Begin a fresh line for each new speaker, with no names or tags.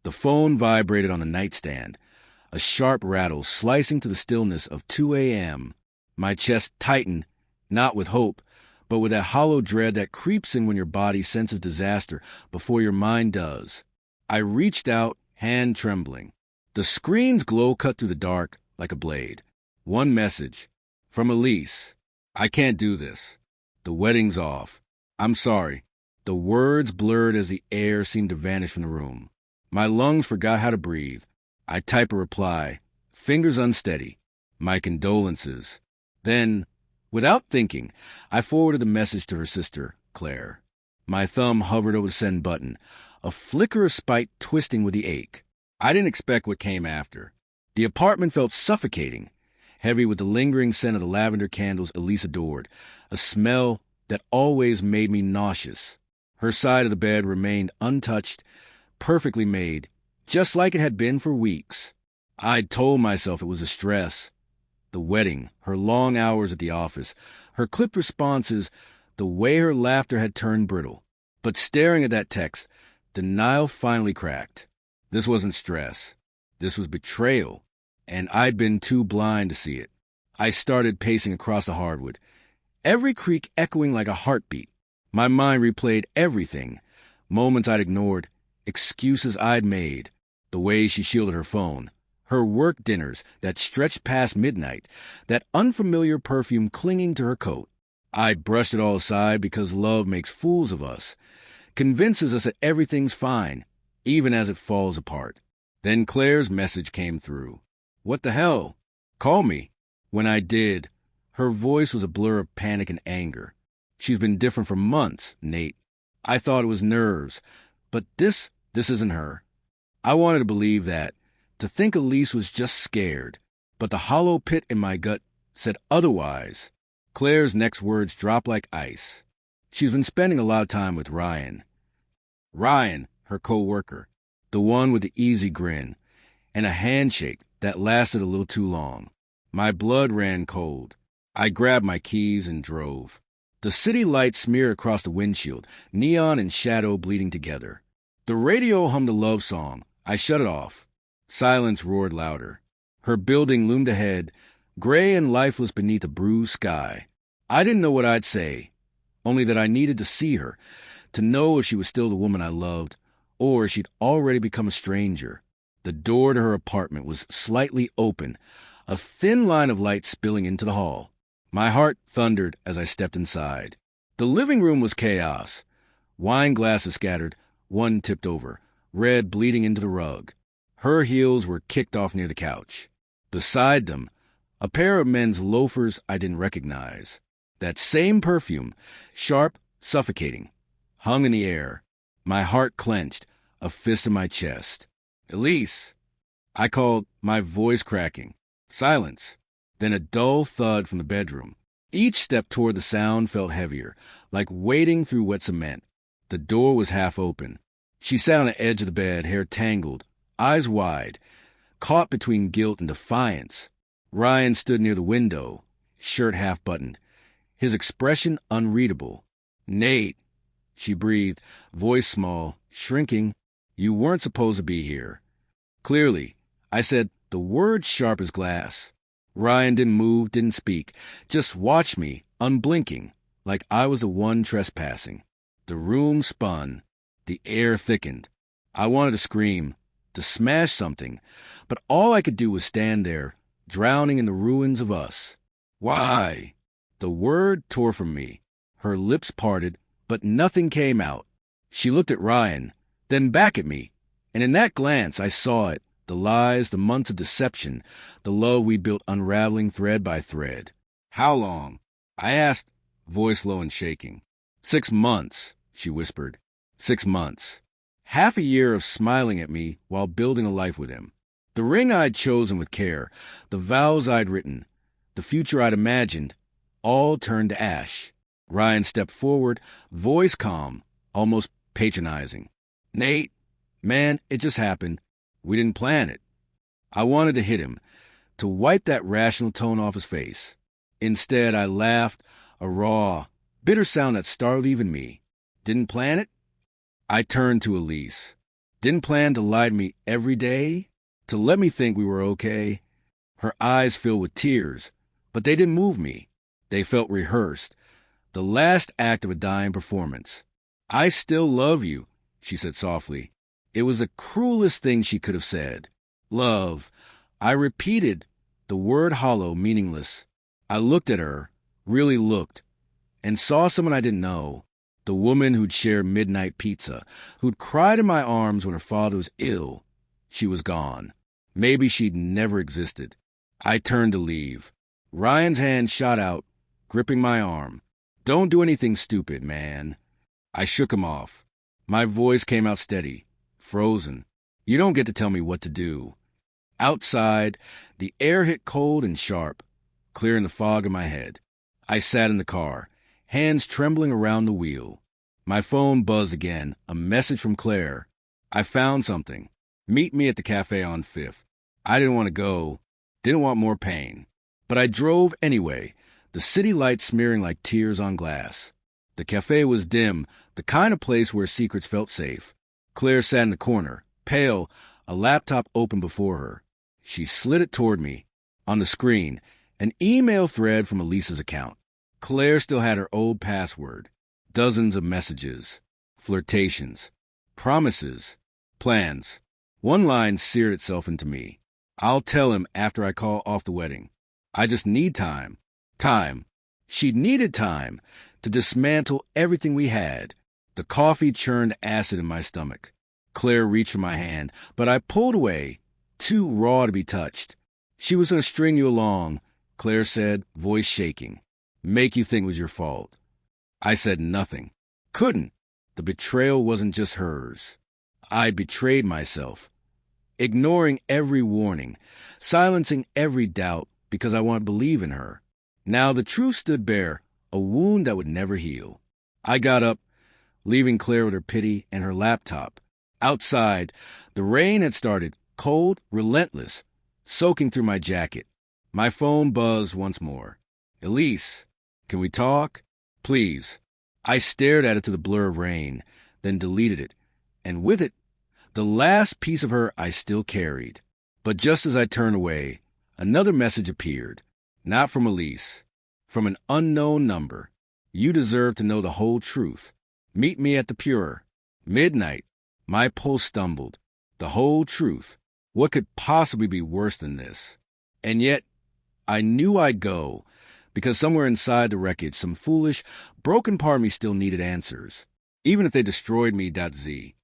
The phone vibrated on the nightstand, a sharp rattle slicing to the stillness of 2 a.m. My chest tightened, not with hope, but with that hollow dread that creeps in when your body senses disaster before your mind does. I reached out, hand trembling. The screen's glow cut through the dark like a blade. One message. From Elise. I can't do this. The wedding's off. I'm sorry. The words blurred as the air seemed to vanish from the room. My lungs forgot how to breathe. I type a reply, fingers unsteady. My condolences. Then, without thinking, I forwarded the message to her sister, Claire. My thumb hovered over the send button, a flicker of spite twisting with the ache. I didn't expect what came after. The apartment felt suffocating, heavy with the lingering scent of the lavender candles Elise adored, a smell that always made me nauseous. Her side of the bed remained untouched, perfectly made, just like it had been for weeks. I'd told myself it was a stress. The wedding, her long hours at the office, her clipped responses, the way her laughter had turned brittle. But staring at that text, denial finally cracked. This wasn't stress. This was betrayal, and I'd been too blind to see it. I started pacing across the hardwood, every creak echoing like a heartbeat. My mind replayed everything, moments I'd ignored, excuses I'd made, the way she shielded her phone, her work dinners that stretched past midnight, that unfamiliar perfume clinging to her coat. I'd brushed it all aside because love makes fools of us, convinces us that everything's fine, even as it falls apart. Then Claire's message came through. What the hell? Call me. When I did, her voice was a blur of panic and anger. She's been different for months, Nate. I thought it was nerves, but this isn't her. I wanted to believe that, to think Elise was just scared, but the hollow pit in my gut said otherwise. Claire's next words dropped like ice. She's been spending a lot of time with Ryan. Ryan, her co-worker, the one with the easy grin, and a handshake that lasted a little too long. My blood ran cold. I grabbed my keys and drove. The city lights smeared across the windshield, neon and shadow bleeding together. The radio hummed a love song. I shut it off. Silence roared louder. Her building loomed ahead, gray and lifeless beneath a bruised sky. I didn't know what I'd say, only that I needed to see her, to know if she was still the woman I loved, or if she'd already become a stranger. The door to her apartment was slightly open, a thin line of light spilling into the hall. My heart thundered as I stepped inside. The living room was chaos. Wine glasses scattered, one tipped over, red bleeding into the rug. Her heels were kicked off near the couch. Beside them, a pair of men's loafers I didn't recognize. That same perfume, sharp, suffocating, hung in the air. My heart clenched, a fist in my chest. Elise! I called, my voice cracking. Silence. Then a dull thud from the bedroom. Each step toward the sound felt heavier, like wading through wet cement. The door was half open. She sat on the edge of the bed, hair tangled, eyes wide, caught between guilt and defiance. Ryan stood near the window, shirt half buttoned, his expression unreadable. Nate, she breathed, voice small, shrinking. You weren't supposed to be here. Clearly, I said, the words sharp as glass. Ryan didn't move, didn't speak, just watched me, unblinking, like I was the one trespassing. The room spun. The air thickened. I wanted to scream, to smash something, but all I could do was stand there, drowning in the ruins of us. Why? The word tore from me. Her lips parted, but nothing came out. She looked at Ryan, then back at me, and in that glance I saw it. The lies, the months of deception, the love we built unraveling thread by thread. How long? I asked, voice low and shaking. 6 months, she whispered. 6 months. Half a year of smiling at me while building a life with him. The ring I'd chosen with care, the vows I'd written, the future I'd imagined, all turned to ash. Ryan stepped forward, voice calm, almost patronizing. Nate, man, it just happened. We didn't plan it. I wanted to hit him, to wipe that rational tone off his face. Instead, I laughed, a raw, bitter sound that startled even me. Didn't plan it? I turned to Elise. Didn't plan to lie to me every day? To let me think we were okay? Her eyes filled with tears, but they didn't move me. They felt rehearsed. The last act of a dying performance. I still love you, she said softly. It was the cruelest thing she could have said. Love. I repeated, the word hollow, meaningless. I looked at her, really looked, and saw someone I didn't know. The woman who'd shared midnight pizza, who'd cried in my arms when her father was ill. She was gone. Maybe she'd never existed. I turned to leave. Ryan's hand shot out, gripping my arm. Don't do anything stupid, man. I shook him off. My voice came out steady, frozen. You don't get to tell me what to do. Outside, the air hit cold and sharp, clearing the fog in my head. I sat in the car, hands trembling around the wheel. My phone buzzed again, a message from Claire. I found something. Meet me at the cafe on 5th. I didn't want to go, didn't want more pain. But I drove anyway, the city lights smearing like tears on glass. The cafe was dim, the kind of place where secrets felt safe. Claire sat in the corner, pale, a laptop open before her. She slid it toward me. On the screen, an email thread from Elisa's account. Claire still had her old password. Dozens of messages, flirtations, promises, plans. One line seared itself into me. I'll tell him after I call off the wedding. I just need time. Time. She needed time to dismantle everything we had. The coffee churned acid in my stomach. Claire reached for my hand, but I pulled away, too raw to be touched. She was going to string you along, Claire said, voice shaking. Make you think it was your fault. I said nothing. Couldn't. The betrayal wasn't just hers. I betrayed myself, ignoring every warning, silencing every doubt because I wanted to believe in her. Now the truth stood bare, a wound that would never heal. I got up, leaving Claire with her pity and her laptop. Outside, the rain had started, cold, relentless, soaking through my jacket. My phone buzzed once more. Elise, can we talk? Please. I stared at it through the blur of rain, then deleted it, and with it, the last piece of her I still carried. But just as I turned away, another message appeared. Not from Elise. From an unknown number. You deserve to know the whole truth. Meet me at the Pure. Midnight. My pulse stumbled. The whole truth. What could possibly be worse than this? And yet, I knew I'd go, because somewhere inside the wreckage, some foolish, broken part of me still needed answers. Even if they destroyed me.z.